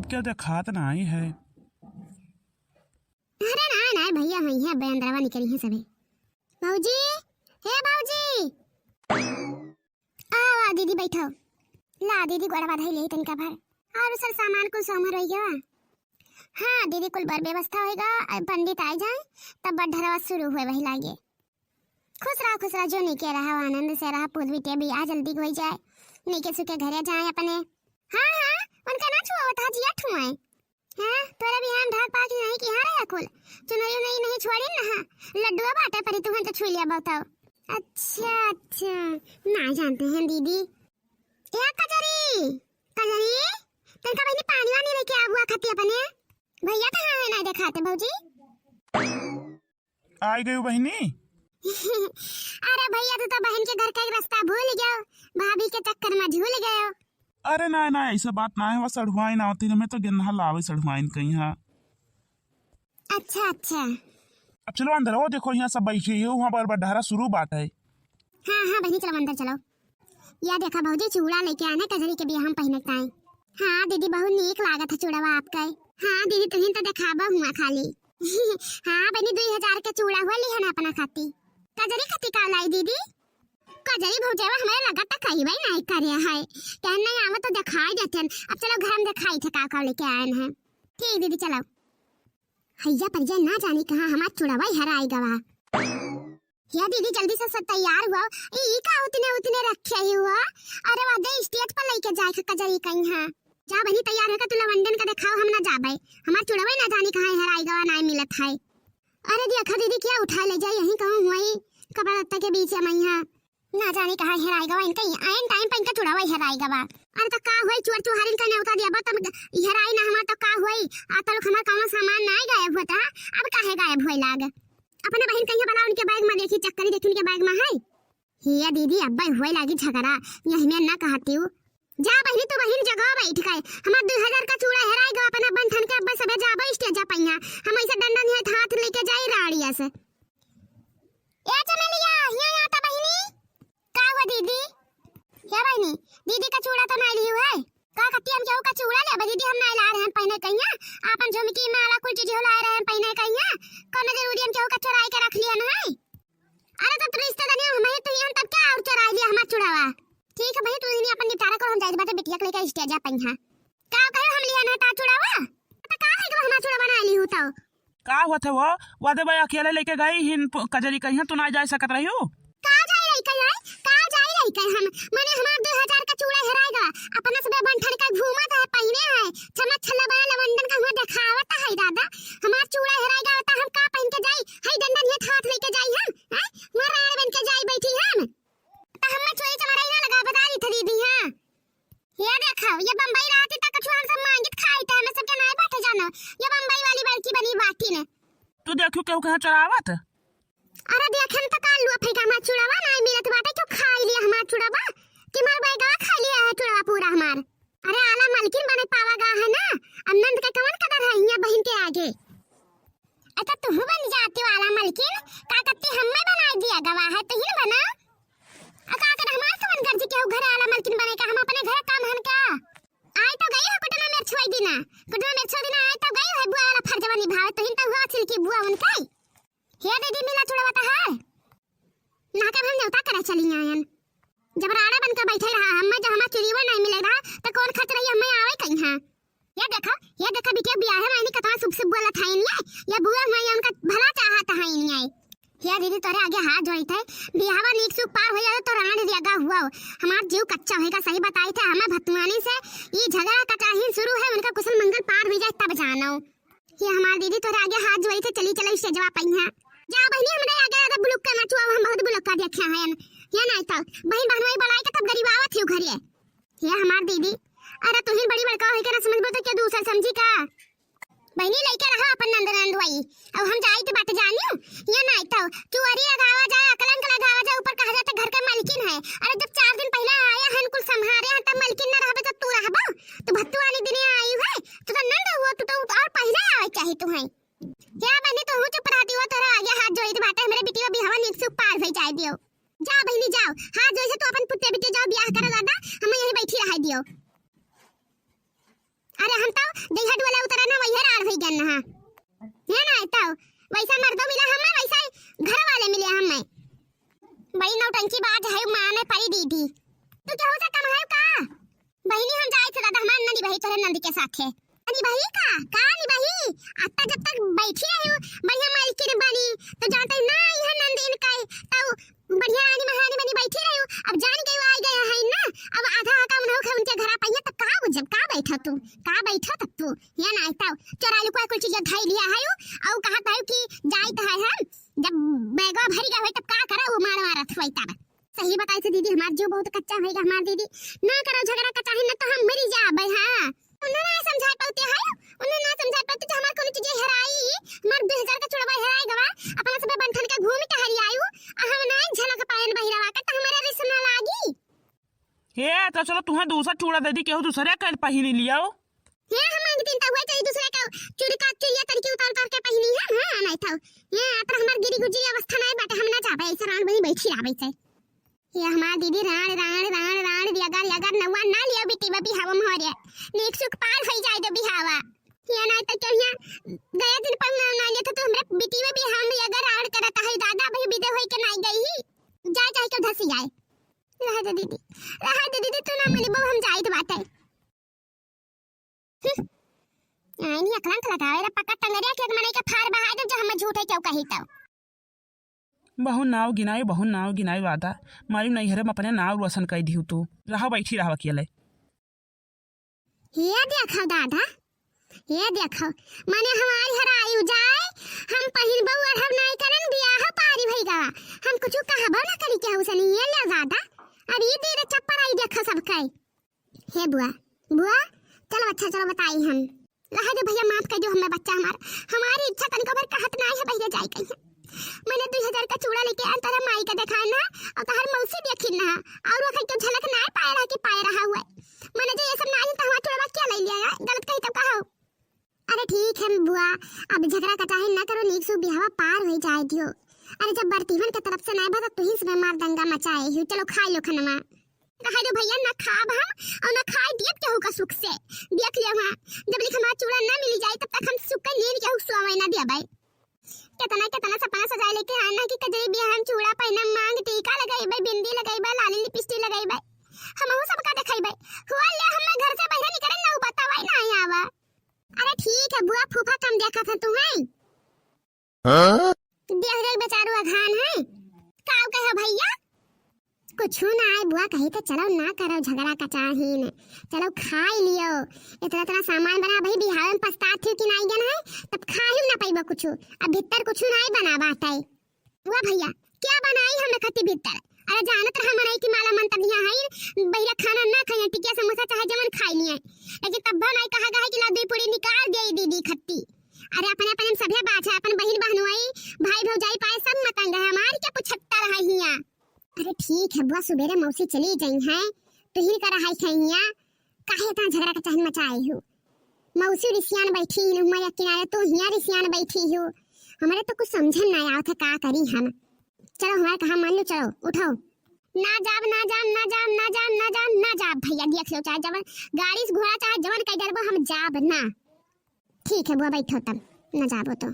सब क्या दिखात नहीं है। अरे ना ना भैया वही है बेंद्रवा निकली है सबे। भौजी, हे भौजी, आओ दीदी बैठो। ला दीदी गोड़ा बाधाई ले तनका भर और सर सामान को सोमर रह गया। हाँ दीदी कुल बर व्यवस्था होएगा, पंडित आ जाए तब बड्ढरवा शुरू हुए वही लागे। खुश रहा जो नीके रहा आनंद से रहा, पूत बिटिया भी आ जल्दी हो जाए, नीके सुके घरे जाए अपने। हाँ हाँ उनका ना छुआ था जिया ठुआए। हाँ तोरा भी हम ढाक पाक नहीं कि हां रे कुल चुनरी नहीं छोड़ी ना। हाँ लड्डुआ बाटा परी तू तो छुई लिया बताओ। अच्छा अच्छा ना जानते हैं दीदी। ए कजरी कजरी तनका बहनी पानी वानी लेके आ हुआ खाती अपने। भैया कहां है ना दिखाते भौजी। आई गई बहनी। अरे भैया तू तो बहन के घर का एक रास्ता भूल गया, भाभी के चक्कर में झूल गए। अरे ना ना ऐसा बात ना है, वह सड़वाई ना होती हमें तो गिन्हा लावे सड़वाइन कहीं। हाँ अच्छा अच्छा अब चलो अंदर। हो देखो यहाँ सब बैठी है, वहाँ पर बड्ढारा शुरू बात है। हाँ हाँ बहनी चलो अंदर चलो। या देखा भौजी चूड़ा लेके आना कजरी के बियाह हम पहने ताई। हाँ दीदी बहुत नीक लागत है चूड़ावा आपका। हाँ दीदी तुहिन तो दिखावा हुआ खाली। हाँ बहनी 2000 के चूड़ा हुआ ली है ना अपना खाती। कजरी खाती का लाई दीदी। कजरी भौजेवा हमें लगा था कहीं भाई नहीं करे है कहन नहीं आवा तो दिखाई देते। अब चलो घर में दिखाई थे का लेके आए हैं। ठीक दीदी चलो। हैया परिजय ना जाने कहां हमारा चूड़ावा हराई गवा। या दीदी जल्दी से तैयार हुआ। ई का उतने रखे ही हुआ। अरे वादे स्टेज पर लेके जाए कजरी कहीं। हां जा बनी तैयार होकर तू लवंडन का दिखाओ हम ना जाबे। हमार चूड़ावा ना जाने कहां हराई गवा नहीं मिलत है। अरे देखा दीदी क्या उठा ले जाए यहीं कहूं हुई कपड़ा लत्ता के बीच में यहां ना जाने कहां हराई गवा। इनका आइन टाइम पर इनका चूड़ावा हराई गवा। अरे तो का होई चोर चुहारिन का नेवता दिया बत हराई ना हमार तो का होई आता लोग हमार कौनो सामान नहीं गायब होता। अब काहे गायब होई लाग। अपने बहन कहिया बना उनके बैग में देखी चक्करी देखी उनके बैग में है। हिया दीदी अब्बा हुए लागी झगड़ा यही में ना कहती हूं। जा बहनी तू बहन जगह बैठ गए। हमार 2000 का चूड़ा हराई गवा अपना बंधन के अब्बा सबे जाबे स्टेज जा पइया हम ऐसे डंडन है हाथ लेके जाई राड़िया से। ए चमेलिया हिया आता बहनी का हुआ दीदी। क्या बहनी दीदी का चूड़ा तो नहीं लियो है का कत्ती हम केहू का चूड़ा ले दीदी हम नहीं ला रहे हैं पहने कहिया आपन झुमकी माला कोई चीज ला रहे हैं पहने कहिया कोनो जरूरी हम केहू का चुराई के रख लिया ना है। अरे तो रिश्तेदार हम ही तो हम तब क्या और चुरा लिया हमार चूड़ावा। ठीक है भाई तू इन्हें अपन निपटारा कर हम जाई बाटे बिटिया के लेके स्टेज जा पइया का कहे हम लिया ना ता चूड़ावा तो का है कि हमार चूड़ा बना ली हूं तो का हुआ था वो वादे भाई अकेले लेके गई हिन कजरी कहीं तू ना जा सकत रही हो। का जाई रही हम माने हमार 2000 का चूड़ा हराएगा अपना सब बंठन का घूमत है पहने है चमक छल्ला बना लवंडन का हुआ दिखावत है दादा। हमार चूड़ा हराएगा तो हम का पहन के जाई है डंडन ये हाथ लेके जाई हम हैं मराड़ बन के जाई बैठी हम तो हम चोरी चमारा ना लगा बता दी थी दीदी। हां ये देखो ये बम्बई रात तक कछु हम सब मांगित खाई था मैं सबके नहीं बैठे जानो। ये बम्बई वाली बड़की बनी बाटी ने तू देखो केहू कहां चरावत। अरे देखन तो काल लुआ फेंका हमार चूड़ावा नहीं मिलत बाटे क्यों खाई लिया हमार चूड़ावा कि मार बैगवा खा लिया है चूड़ावा पूरा हमार। अरे आला मालकिन बने पावा गा है ना आनंद का कौन कदर है यहाँ बहन के आगे। अच्छा तू बन जाती वाला मालकिन का कत्ती हमें बना दिया गवा है तो ही बना का कर हमार कौन कर जी के घर आला मालकिन बने का हम अपने घर काम हन का आई तो गई है कुटना मेर छोई दिना कुटना मेर छोई दिना आई तो गई है बुआ वाला फर्जवा निभावे तो हिन तो हुआ छिल की बुआ उनका हे दीदी मिला चूड़ा बता है ना के हम नेवता करे चली आयन जब राड़ा बन के बैठे रहा हम जब हमार चुरीवा नहीं मिलेगा तो कौन खत रही हमें आवे कहीं। हां ये देखो बिटिया बियाह है मैंने कतना शुभ बोला था इनले या बुआ मैं उनका भला चाहता है इन आई। हे दीदी तोरे आगे हाथ जोड़ी थे बियाहवा नीक सुख पार हो जाए तो राणा जगह हुआ हमार जीव कच्चा होएगा सही बताई थे हमें भतुआनी से ये झगड़ा कचाही शुरू है उनका कुशल मंगल पार हो जाए तब जानो। ये हमार दीदी तोरे आगे हाथ जोड़ी थे चली चली से जवाब पइया जा बहनी हमरे आगे आगे बुलुक का नचुआ हम बहुत बुलुक का देखे हैं या नहीं तो बहन बहनोई बढ़ाई के तब गरीब आवत थी घरे। ये हमार दीदी अरे तू ही बड़ी बड़का होई के ना समझबो तो क्या दूसरा समझी का बहनी लेके रहा अपन नंद नंदवाई अब हम जाई तो बात जानियो या नहीं तो चुअरी लगावा जाए अकलंक लगावा जाए ऊपर कहा जाता घर का मालकिन है। अरे जब 4 दिन पहले आया हन कुल संभारे हैं तब मालकिन ना रहबे तो तू रहबो तो भत्तू वाली दिन आई है तो नंद हुआ तू तो और पहले आवे चाहे तू है क्या बहनी तो चुप रहती हो तोरा आगे हाथ जोड़ी तो बाटे हमरे बिटिया बिहावा नीक से पार भई जाए दियो। जा बहनी जाओ हाथ जोड़ी से तू अपन पुत्ते बिटिया जाओ ब्याह कर दादा हम यहीं बैठी रह दियो। अरे हम तो देहट वाला उतरा ना वही राड़ होई गन हां है ना तो वैसा मर्दो मिला हमें वैसा ही घर वाले मिले हमें भाई नौटंकी बात है माने पड़ी दीदी तो क्या हो जा कम है का बहिनी हम जाए थे दादा हमार नंदी भाई तोरे नंदी के साथ है नंदी भाई का नी भाई आता जब तक बैठी रही बढ़िया मालकिन बनी तो जानते ना यह नंदी इनका तो बढ़िया रानी महारानी बनी बैठी रही अब जान के आ गया है ना अब आधा काम न हो उनके घर पाइए तब का जब का बैठा तब तू या ना आइता चोरा लुका कुछ चीज धाई लिया है और कहा था कि जाइत है हम जब बैगा भरी गया है तब का करा वो मार मारत होई तब सही बताई से दीदी हमार जो बहुत कच्चा होएगा हमार दीदी ना करो झगड़ा का चाहे ना तो हम मरी जाबे हां उन्हें ना समझा पाते है उन्हें ना समझा पाते जो हमार कोनो चीज हराई हमार 2000 का चुड़वा हराई गवा अपना सब बंधन के घूम के हरी आयु हम ना झलक पायन बहिरवा का तो हमारे रिश्ता ना लागी हे तो चलो तुम्हें दूसरा चूड़ा दे दी केहू दूसरे का पहिनी लियाओ हे हम अंग तीन हुए तो दूसरे का चूड़ी का चुड़िया तरीके उतार के पहिनी है हां नहीं था ये पर हमार गिरी गुजरी अवस्था नहीं बाटे हम ना जाबे ऐसा रान बनी बैठी आवे से ये हमार दीदी राण अगर नवा ना लिया बेटी बबी हवा मोरे नेक सुख पार हो जाए तो बिहावा ये ना तो क्या गया दिन पर ना लिया तो हमरे बेटी में भी हम अगर राण करता है दादा भाई विदे होई के नहीं गई ही जा जाए तो धसी जाए रह दे दीदी तू ना मनी हम जाए तो बात है नहीं अकलंक लगावे रे पक्का टंगरिया के मने के फार बहा दे जो हम झूठे क्यों कही तो बहु नाव गिनाई वादा मालूम नहीं हरे अपने नाव रोशन कर दी तू रहा बैठी रहा अकेले ये देखो दादा ये देखो माने हमारी हराई जाए हम पहिन बहू और हम नहीं करन बियाह पारी भई गवा हम कुछ कहबो ना करी के हुसनी ये ले दादा अब ये दे चप्पल आई देखो सब कई हे बुआ चलो अच्छा चलो बताई हम रहा दे भैया माफ कर दो हमें बच्चा हमारी इच्छा तनिको भर कहत नहीं है भैया जाए कहीं मैंने 2000 का चूड़ा लेके आया तेरा माई का दिखाना और तहर मौसी देखी ना और वो तो झलक ना पाए रहा कि पाए रहा हुआ मैंने जो ये सब ना तो हमारा चूड़ा क्या ले लिया गलत कही तब कहो अरे ठीक है बुआ अब झगड़ा का चाहे ना करो नीक सु बिहावा पार हो जाए दियो अरे जब बर्तीवन के तरफ से नहीं भगा तू ही से मार दंगा मचाए ही चलो खाई लो खनमा कहा दो भैया ना खाब हम और ना खाई दियत के होगा सुख से देख लियो हां जब लिख हमारा चूड़ा ना मिल जाए तब तक हम सुख के लेन के हुआ महीना दिया भाई कितना सपना सजा लेके आना कि कजरी भी हम चूड़ा पहना मांग टीका लगाई भाई बिंदी लगाई भाई लाली लिपस्टिक लगाई भाई हम हो सबका दिखाई भाई हुआ ले हम घर से बाहर निकले ना बतावाई ना आवा अरे ठीक है बुआ फूफा कम देखा था तुम्हें हां देख रे बेचारू अघान है काव कहे भैया कुछ ना आए बुआ कही तो चलो ना करो झगड़ा का चाहीन चलो खाई लियो इतना सामान बना भाई बिहार में पछतात थी कि नहीं गन है तब खाई ना पाइबो कुछ अब भीतर कुछ नहीं बना बात है बुआ भैया क्या बनाई हमने खती भीतर अरे जानत रहा मनाई की माला मंत्र दिया है भैया खाना ना खाए टिकिया समोसा चाहे जमन खाई लिए लेकिन तब नहीं कहा गया कि लड्डू पूरी निकाल दे दीदी खत्ती अरे अपने अपने सभे बात है अपन बहन बहनोई भाई भौजाई पाए सब मतंग है हमारी क्या पुछत्ता रहा हिया अरे ठीक है बुआ सुबेरे मौसी चली गई हैं तो ही कर रहा है हिया काहे ता झगड़ा का चाहन मचाए हो मौसी रिसियान बैठी न हुआ या किनारे तो हिया रिसियान बैठी हो हमारे तो कुछ समझन ना आया था का करी हम चलो हमारे कहा मान लो चलो उठो ना जाब भैया देख लो चाहे जवन गाड़ी से घोड़ा चाहे जवन कह डरबो हम जाब ना ठीक है बुआ बैठो तब ना जाबो तो